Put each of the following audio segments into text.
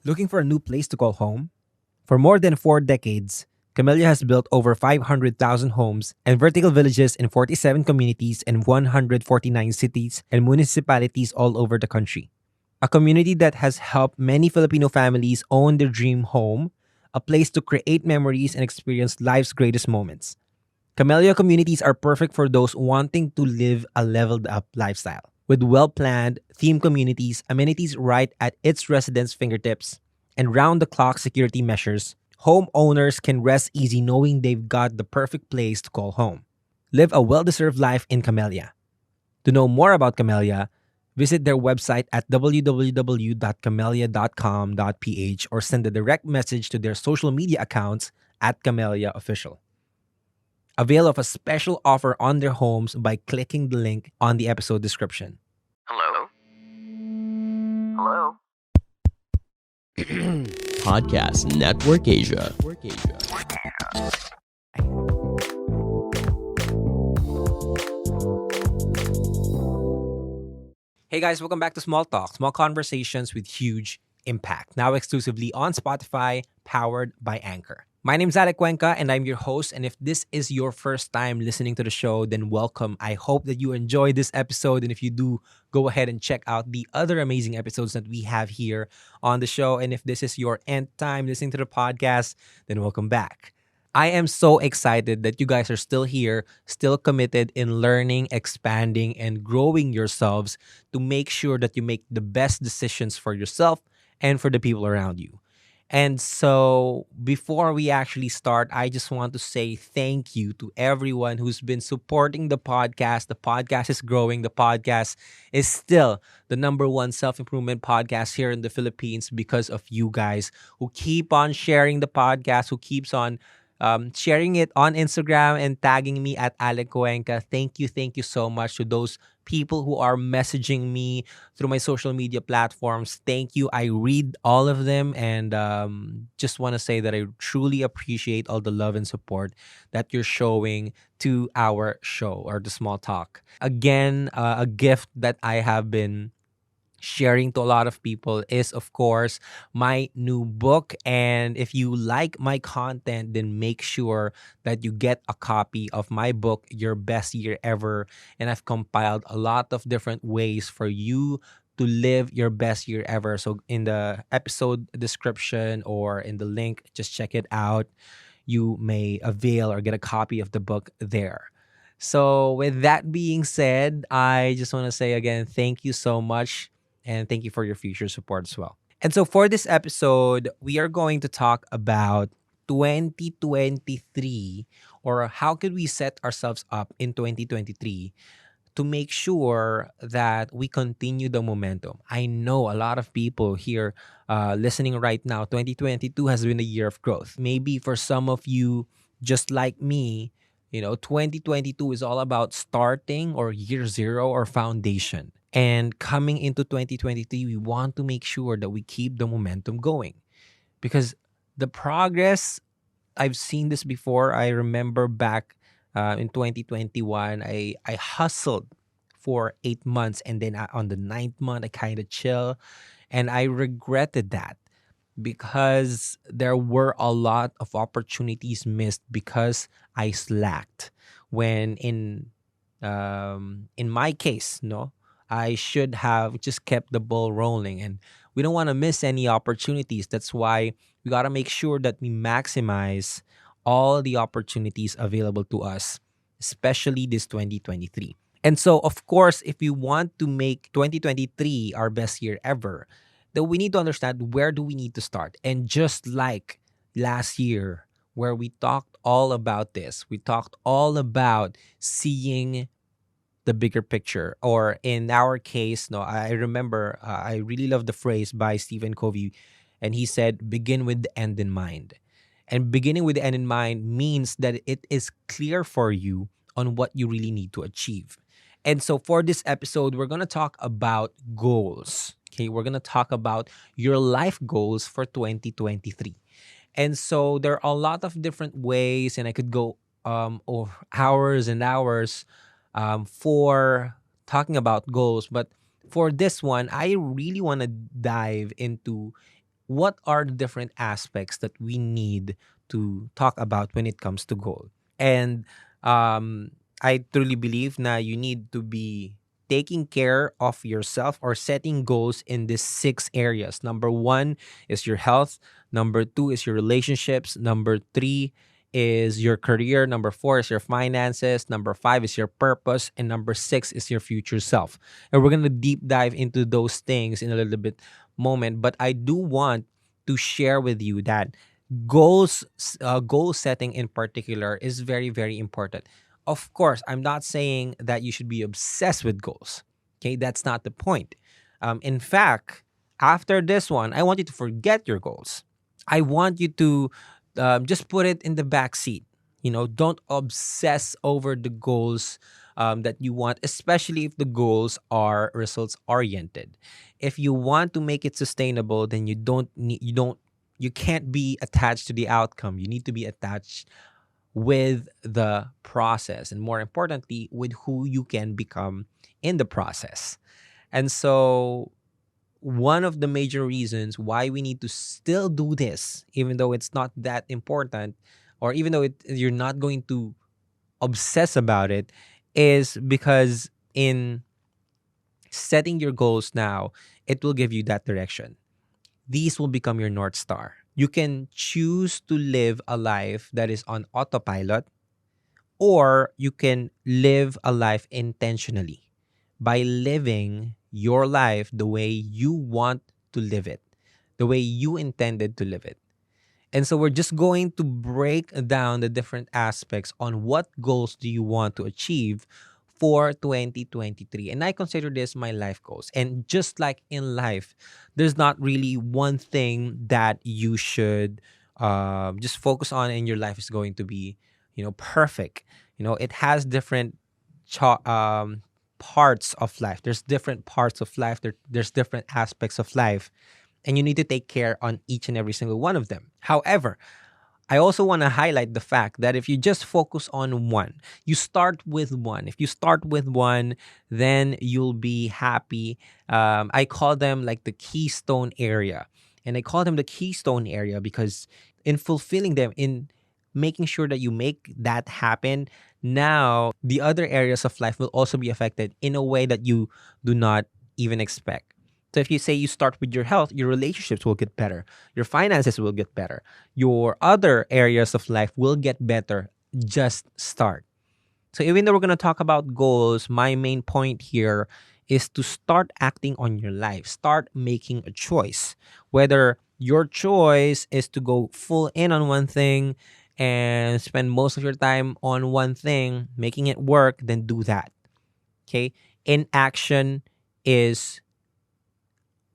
Looking for a new place to call home? For more than 4 decades, Camella has built over 500,000 homes and vertical villages in 47 communities and 149 cities and municipalities all over the country. A community that has helped many Filipino families own their dream home, a place to create memories and experience life's greatest moments. Camellia communities are perfect for those wanting to live a leveled up lifestyle. With well planned, themed communities, amenities right at its residents' fingertips, and round the clock security measures, homeowners can rest easy knowing they've got the perfect place to call home. Live a well deserved life in Camellia. To know more about Camellia, visit their website at www.camellia.com.ph or send a direct message to their social media accounts at Camellia Official. Avail of a special offer on their homes by clicking the link on the episode description. Hello? Hello? Podcast Network Asia. Hey guys, welcome back to Small Talk, small conversations with huge impact. Now exclusively on Spotify, powered by Anchor. My name's Alec Cuenca and I'm your host. And if this is your first time listening to the show, then welcome. I hope that you enjoy this episode. And if you do, go ahead and check out the other amazing episodes that we have here on the show. And if this is your nth time listening to the podcast, then welcome back. I am so excited that you guys are still here, still committed in learning, expanding, and growing yourselves to make sure that you make the best decisions for yourself and for the people around you. And so, before we actually start, I just want to say thank you to everyone who's been supporting the podcast. The podcast is growing. The podcast is still the number one self-improvement podcast here in the Philippines because of you guys who keep on sharing the podcast, who keeps on sharing it on Instagram and tagging me at Alec Cuenca. Thank you so much to those people who are messaging me through my social media platforms. Thank you. I read all of them and just want to say that I truly appreciate all the love and support that you're showing to our show or the Small Talk. Again, a gift that I have been sharing to a lot of people is of course my new book, and if you like my content, then make sure that you get a copy of my book, Your Best Year Ever. And I've compiled a lot of different ways for you to live your best year ever. So in the episode description or in the link, just check it out. You may avail or get a copy of the book there. So with that being said, I just want to say again, thank you so much. And thank you for your future support as well. And so for this episode, we are going to talk about 2023, or how could we set ourselves up in 2023 to make sure that we continue the momentum. I know a lot of people here listening right now, 2022 has been a year of growth. Maybe for some of you, just like me, 2022 is all about starting or year zero or foundation. And coming into 2023, we want to make sure that we keep the momentum going because the progress, I've seen this before. I remember back in 2021, I hustled for 8 months and then on the ninth month, I kind of chill. And I regretted that because there were a lot of opportunities missed because I slacked. When in my case, no, I should have just kept the ball rolling, and we don't want to miss any opportunities. That's why we got to make sure that we maximize all the opportunities available to us, especially this 2023. And so, of course, if we want to make 2023 our best year ever, then we need to understand where do we need to start. And just like last year, where we talked all about this, we talked all about seeing the bigger picture, or in our case, no, I remember I really love the phrase by Stephen Covey, and he said, begin with the end in mind. And beginning with the end in mind means that it is clear for you on what you really need to achieve. And so for this episode, we're going to talk about goals. Okay, we're going to talk about your life goals for 2023. And so there are a lot of different ways, and I could go over hours and hours for talking about goals. But for this one, I really want to dive into what are the different aspects that we need to talk about when it comes to goal. And I truly believe na you need to be taking care of yourself or setting goals in these six areas. Number one is your health. Number two is your relationships. Number three is your career. Number four is your finances. Number five is your purpose. And number six is your future self. And we're going to deep dive into those things in a little bit moment. But I do want to share with you that goal setting in particular is very, very important. Of course, I'm not saying that you should be obsessed with goals. Okay, that's not the point. In fact, after this one, I want you to forget your goals. I want you to just put it in the back seat. Don't obsess over the goals that you want, especially if the goals are results oriented. If you want to make it sustainable, then you can't be attached to the outcome. You need to be attached with the process, and more importantly, with who you can become in the process. And so one of the major reasons why we need to still do this, even though it's not that important, or even though you're not going to obsess about it, is because in setting your goals now, it will give you that direction. These will become your North Star. You can choose to live a life that is on autopilot, or you can live a life intentionally by living your life the way you want to live it, the way you intended to live it. And so we're just going to break down the different aspects on what goals do you want to achieve for 2023. And I consider this my life goals. And just like in life, there's not really one thing that you should just focus on and your life is going to be, perfect. It has different parts of life. There's different parts of life. There's different aspects of life. And you need to take care on each and every single one of them. However, I also want to highlight the fact that if you just focus on one, you start with one. If you start with one, then you'll be happy. I call them like the keystone area. And I call them the keystone area because in fulfilling them, in making sure that you make that happen, now the other areas of life will also be affected in a way that you do not even expect. So if you say you start with your health, your relationships will get better. Your finances will get better. Your other areas of life will get better. Just start. So even though we're going to talk about goals, my main point here is to start acting on your life. Start making a choice. Whether your choice is to go full in on one thing and spend most of your time on one thing, making it work, then do that. Okay? Inaction is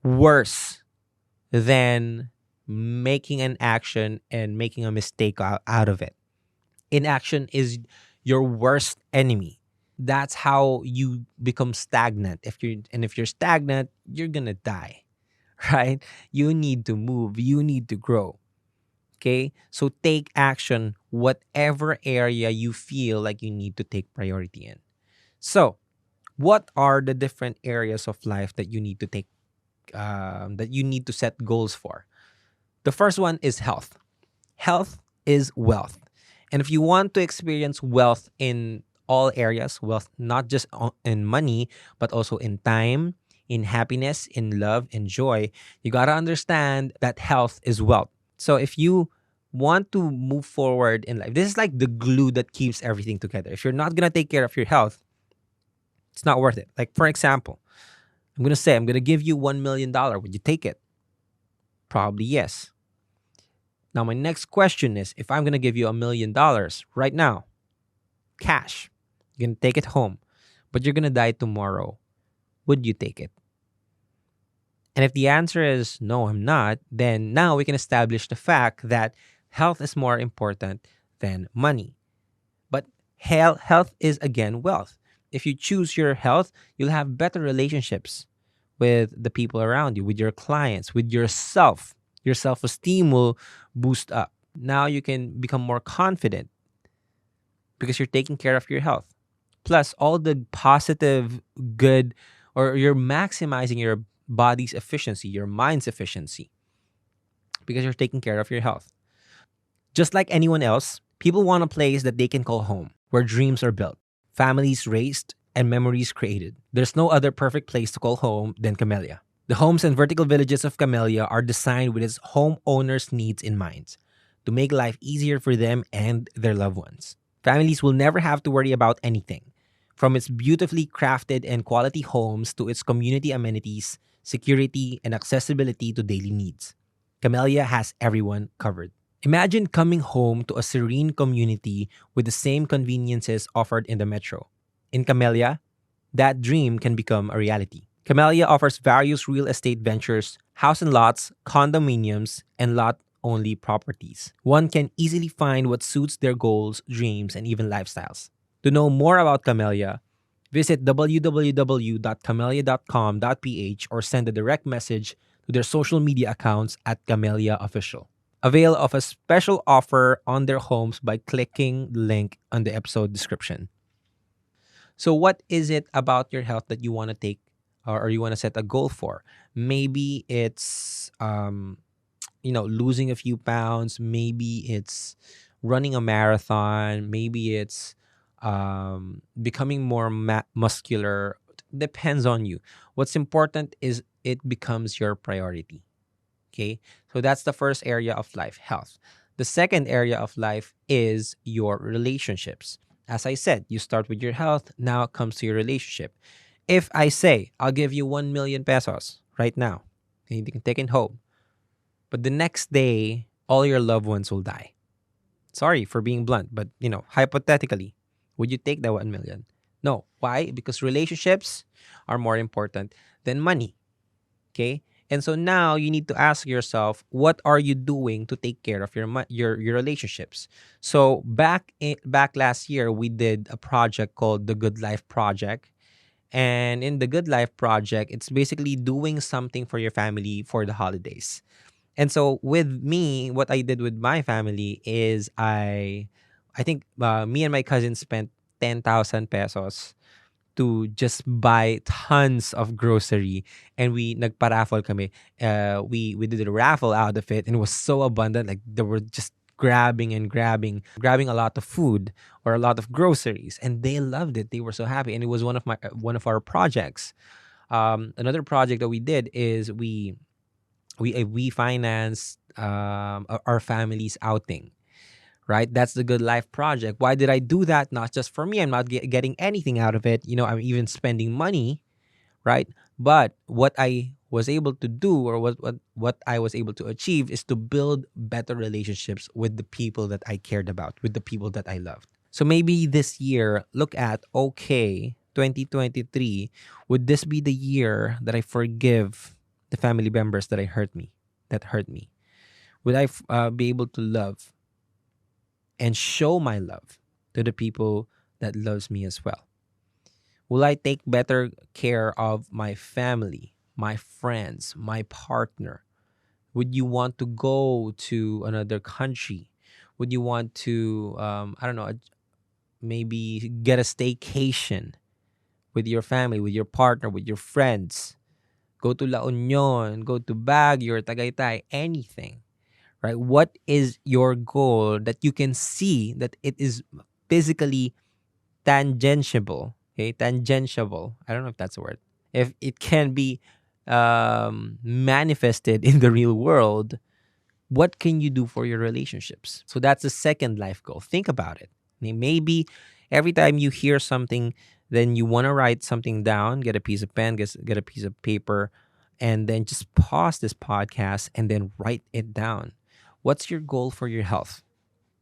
worse than making an action and making a mistake out of it. Inaction is your worst enemy. That's how you become stagnant. If you're stagnant, you're gonna die, right? You need to move. You need to grow. Okay, so take action, whatever area you feel like you need to take priority in. So, what are the different areas of life that you need to take that you need to set goals for? The first one is health. Health is wealth. And if you want to experience wealth in all areas, wealth not just in money, but also in time, in happiness, in love, in joy, you got to understand that health is wealth. So if you want to move forward in life, this is like the glue that keeps everything together. If you're not going to take care of your health, it's not worth it. Like, for example, I'm going to give you $1 million. Would you take it? Probably yes. Now, my next question is, if I'm going to give you $1 million right now, cash, you're going to take it home, but you're going to die tomorrow, would you take it? And if the answer is no, I'm not, then now we can establish the fact that health is more important than money. But health is, again, wealth. If you choose your health, you'll have better relationships with the people around you, with your clients, with yourself. Your self-esteem will boost up. Now you can become more confident because you're taking care of your health. Plus, all the positive, good, or you're maximizing your body's efficiency, your mind's efficiency. because you're taking care of your health. Just like anyone else, people want a place that they can call home, where dreams are built, families raised, and memories created. There's no other perfect place to call home than Camellia. The homes and vertical villages of Camellia are designed with its homeowners' needs in mind to make life easier for them and their loved ones. Families will never have to worry about anything, from its beautifully crafted and quality homes to its community amenities, security, and accessibility to daily needs. Camellia has everyone covered. Imagine coming home to a serene community with the same conveniences offered in the metro. In Camellia, that dream can become a reality. Camellia offers various real estate ventures, house and lots, condominiums, and lot only properties. One can easily find what suits their goals, dreams, and even lifestyles. To know more about Camellia, visit www.camellia.com.ph or send a direct message to their social media accounts at Camellia Official. Avail of a special offer on their homes by clicking the link on the episode description. So, what is it about your health that you want to take or you want to set a goal for? Maybe it's losing a few pounds. Maybe it's running a marathon. Maybe it's becoming more muscular. Depends on you. What's important is it becomes your priority. Okay, so that's the first area of life, health. The second area of life is your relationships. As I said, you start with your health, now it comes to your relationship. If I say, I'll give you 1 million pesos right now, and you can take it home, but the next day, all your loved ones will die. Sorry for being blunt, but hypothetically, would you take that 1 million? No. Why? Because relationships are more important than money. Okay? And so now you need to ask yourself, what are you doing to take care of your relationships? So back last year, we did a project called the Good Life Project. And in the Good Life Project, it's basically doing something for your family for the holidays. And so with me, what I did with my family is I think me and my cousin spent 10,000 pesos to just buy tons of grocery, and we nagpa-raffle kami. We did a raffle out of it, and it was so abundant, like they were just grabbing and grabbing a lot of food or a lot of groceries, and they loved it. They were so happy, and it was one of our projects. Another project that we did is we financed our family's outing, right? That's the Good Life Project. Why did I do that? Not just for me. I'm not getting anything out of it. I'm even spending money, right? But what I was able to do, or what I was able to achieve, is to build better relationships with the people that I cared about, with the people that I loved. So maybe this year, look at, okay, 2023, would this be the year that I forgive the family members that hurt me? Would I be able to love and show my love to the people that loves me as well? Will I take better care of my family, my friends, my partner? Would you want to go to another country? Would you want to, I don't know, maybe get a staycation with your family, with your partner, with your friends? Go to La Union, go to Baguio or Tagaytay, anything, right? What is your goal that you can see that it is physically tangentiable? Okay, tangentiable. I don't know if that's a word. If it can be manifested in the real world, what can you do for your relationships? So that's the second life goal. Think about it. Maybe every time you hear something, then you want to write something down, get a piece of pen, get a piece of paper, and then just pause this podcast and then write it down. What's your goal for your health?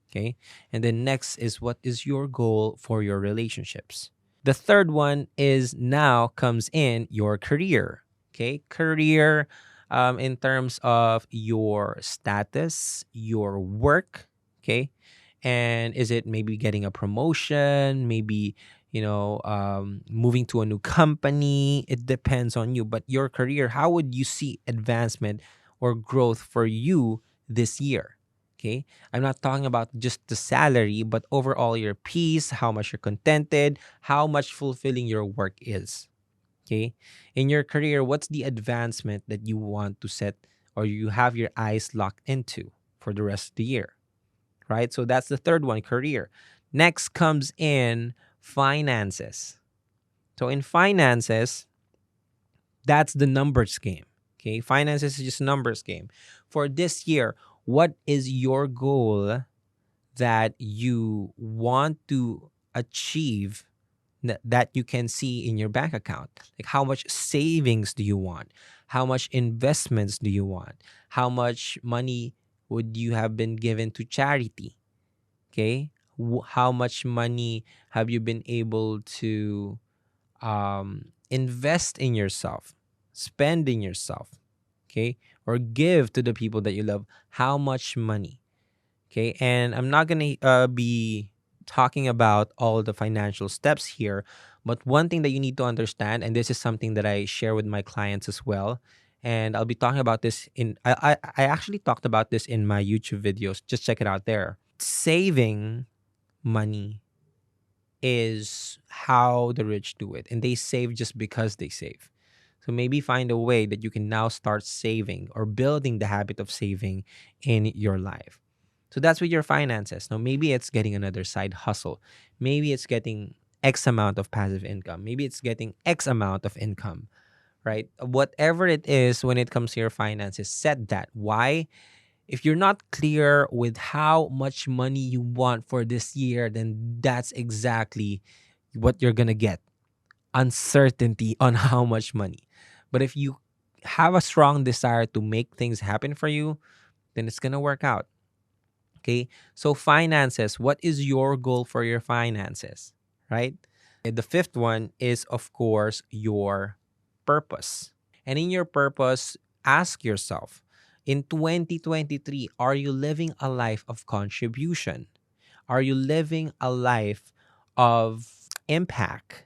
Okay. And then next is, what is your goal for your relationships? The third one is, now comes in your career. Okay. Career, in terms of your status, your work. Okay. And is it maybe getting a promotion? Maybe, moving to a new company? It depends on you. But your career, how would you see advancement or growth for you this year? Okay. I'm not talking about just the salary, but overall your peace, how much you're contented, how much fulfilling your work is. Okay. In your career, what's the advancement that you want to set or you have your eyes locked into for the rest of the year, right? So that's the third one, career. Next comes in finances. So in finances, that's the numbers game. Okay, finances is just a numbers game. For this year, what is your goal that you want to achieve that you can see in your bank account? Like, how much savings do you want? How much investments do you want? How much money would you have been given to charity? Okay, how much money have you been able to invest in yourself, spend in yourself, okay, or give to the people that you love? How much money? Okay, and I'm not gonna be talking about all the financial steps here, but one thing that you need to understand, and this is something that I share with my clients as well, and I'll be talking about this in I actually talked about this in my YouTube videos. Just check it out there. Saving money is how the rich do it, and they save just because they save. So maybe find a way that you can now start saving or building the habit of saving in your life. So that's with your finances. Now, maybe it's getting another side hustle. Maybe it's getting X amount of passive income. Maybe it's getting X amount of income, right? Whatever it is when it comes to your finances, set that. Why? If you're not clear with how much money you want for this year, then that's exactly what you're going to get: uncertainty on how much money. But if you have a strong desire to make things happen for you, then it's going to work out. Okay. So, finances, what is your goal for your finances? Right? And the fifth one is, of course, your purpose. And in your purpose, ask yourself, in 2023, are you living a life of contribution? Are you living a life of impact?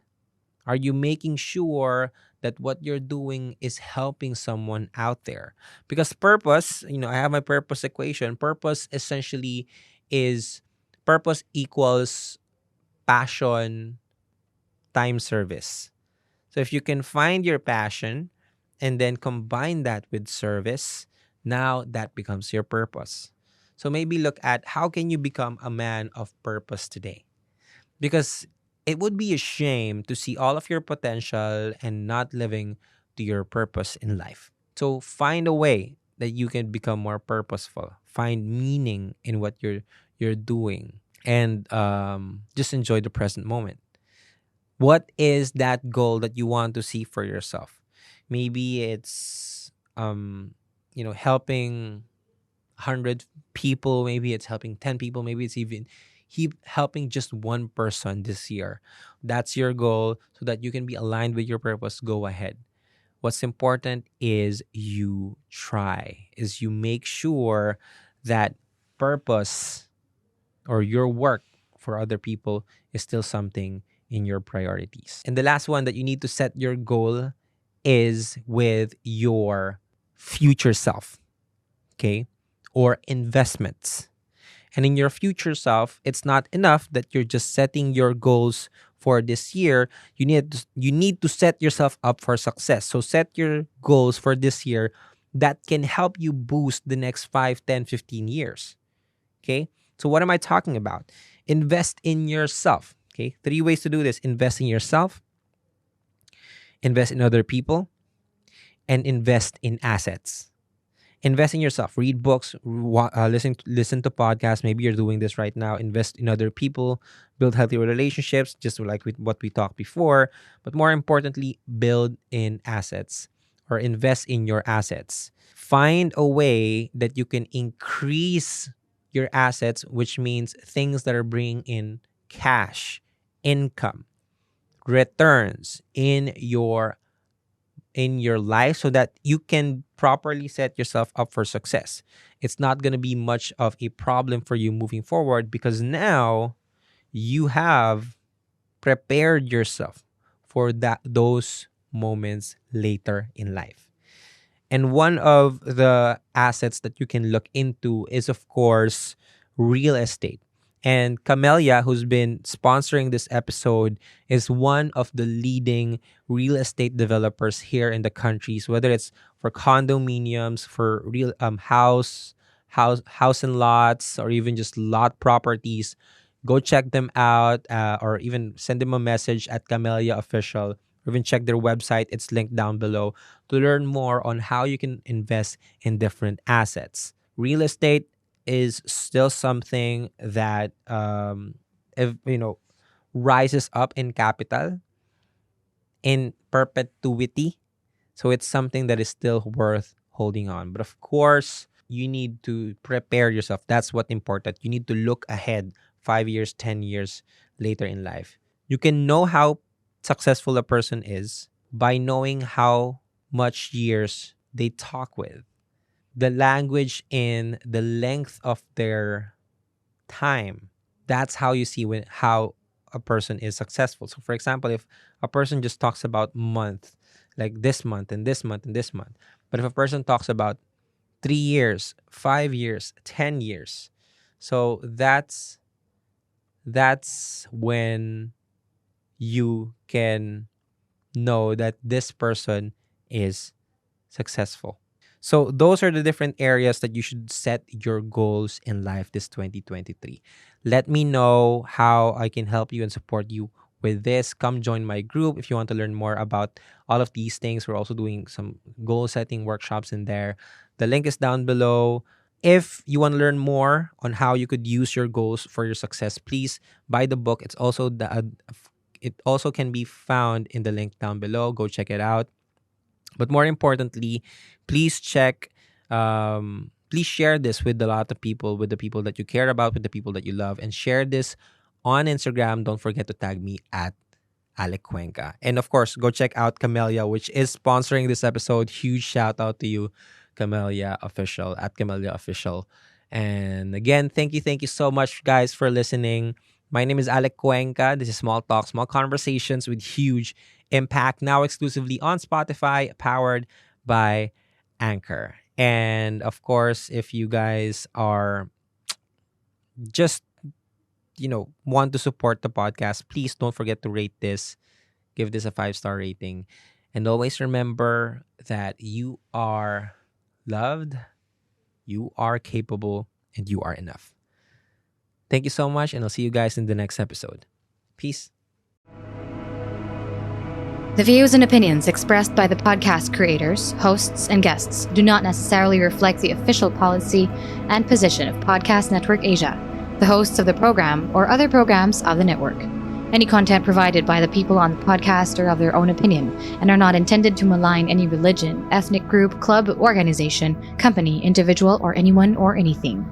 Are you making sure that what you're doing is helping someone out there? Because purpose, I have my purpose equation. Purpose essentially is purpose equals passion time service. So if you can find your passion and then combine that with service, now that becomes your purpose. So maybe look at how can you become a man of purpose today? Because it would be a shame to see all of your potential and not living to your purpose in life. So find a way that you can become more purposeful. Find meaning in what you're doing, and just enjoy the present moment. What is that goal that you want to see for yourself? Maybe it's helping 100 people, maybe it's helping 10 people, maybe it's even helping just one person this year. That's your goal, so that you can be aligned with your purpose. Go ahead. What's important is you try, is you make sure that purpose or your work for other people is still something in your priorities. And the last one that you need to set your goal is with your future self, okay? Or investments. And in your future self, it's not enough that you're just setting your goals for this year. You need to set yourself up for success. So set your goals for this year that can help you boost the next 5, 10, 15 years. Okay? So what am I talking about? Invest in yourself. Okay? 3 ways to do this: invest in yourself, invest in other people, and invest in assets. Invest in yourself. Read books, listen to podcasts. Maybe you're doing this right now. Invest in other people, build healthy relationships, just like with what we talked before. But more importantly, build in assets, or invest in your assets. Find a way that you can increase your assets, which means things that are bringing in cash, income, returns in your life, so that you can properly set yourself up for success. It's not going to be much of a problem for you moving forward, because now you have prepared yourself for those moments later in life. And one of the assets that you can look into is, of course, real estate. And Camella, who's been sponsoring this episode, is one of the leading real estate developers here in the countries, whether it's for condominiums, for real house and lots, or even just lot properties. Go check them out, or even send them a message at Camella Official, or even check their website. It's linked down below to learn more on how you can invest in different assets. Real estate is still something that if rises up in capital in perpetuity. So it's something that is still worth holding on. But of course, you need to prepare yourself. That's what's important. You need to look ahead 5 years, 10 years later in life. You can know how successful a person is by knowing how much years they talk with. The language in the length of their time. That's how you see how a person is successful. So for example, if a person just talks about month, like this month and this month and this month, but if a person talks about 3 years, 5 years, 10 years, so that's when you can know that this person is successful. So those are the different areas that you should set your goals in life this 2023. Let me know how I can help you and support you with this. Come join my group if you want to learn more about all of these things. We're also doing some goal setting workshops in there. The link is down below. If you want to learn more on how you could use your goals for your success, please buy the book. It also can be found in the link down below. Go check it out. But more importantly, please please share this with a lot of people, with the people that you care about, with the people that you love, and share this on Instagram. Don't forget to tag me at Alec Cuenca. And of course, go check out Camella, which is sponsoring this episode. Huge shout out to you, Camella Official, at Camella Official. And again, thank you so much, guys, for listening. My name is Alec Cuenca. This is Small Talk, Small Conversations with huge impact, now exclusively on Spotify, powered by Anchor. And of course, if you guys are just, want to support the podcast, please don't forget to rate this, give this a 5-star rating. And always remember that you are loved, you are capable, and you are enough. Thank you so much, and I'll see you guys in the next episode. Peace. The views and opinions expressed by the podcast creators, hosts, and guests do not necessarily reflect the official policy and position of Podcast Network Asia, the hosts of the program, or other programs of the network. Any content provided by the people on the podcast are of their own opinion and are not intended to malign any religion, ethnic group, club, organization, company, individual, or anyone or anything.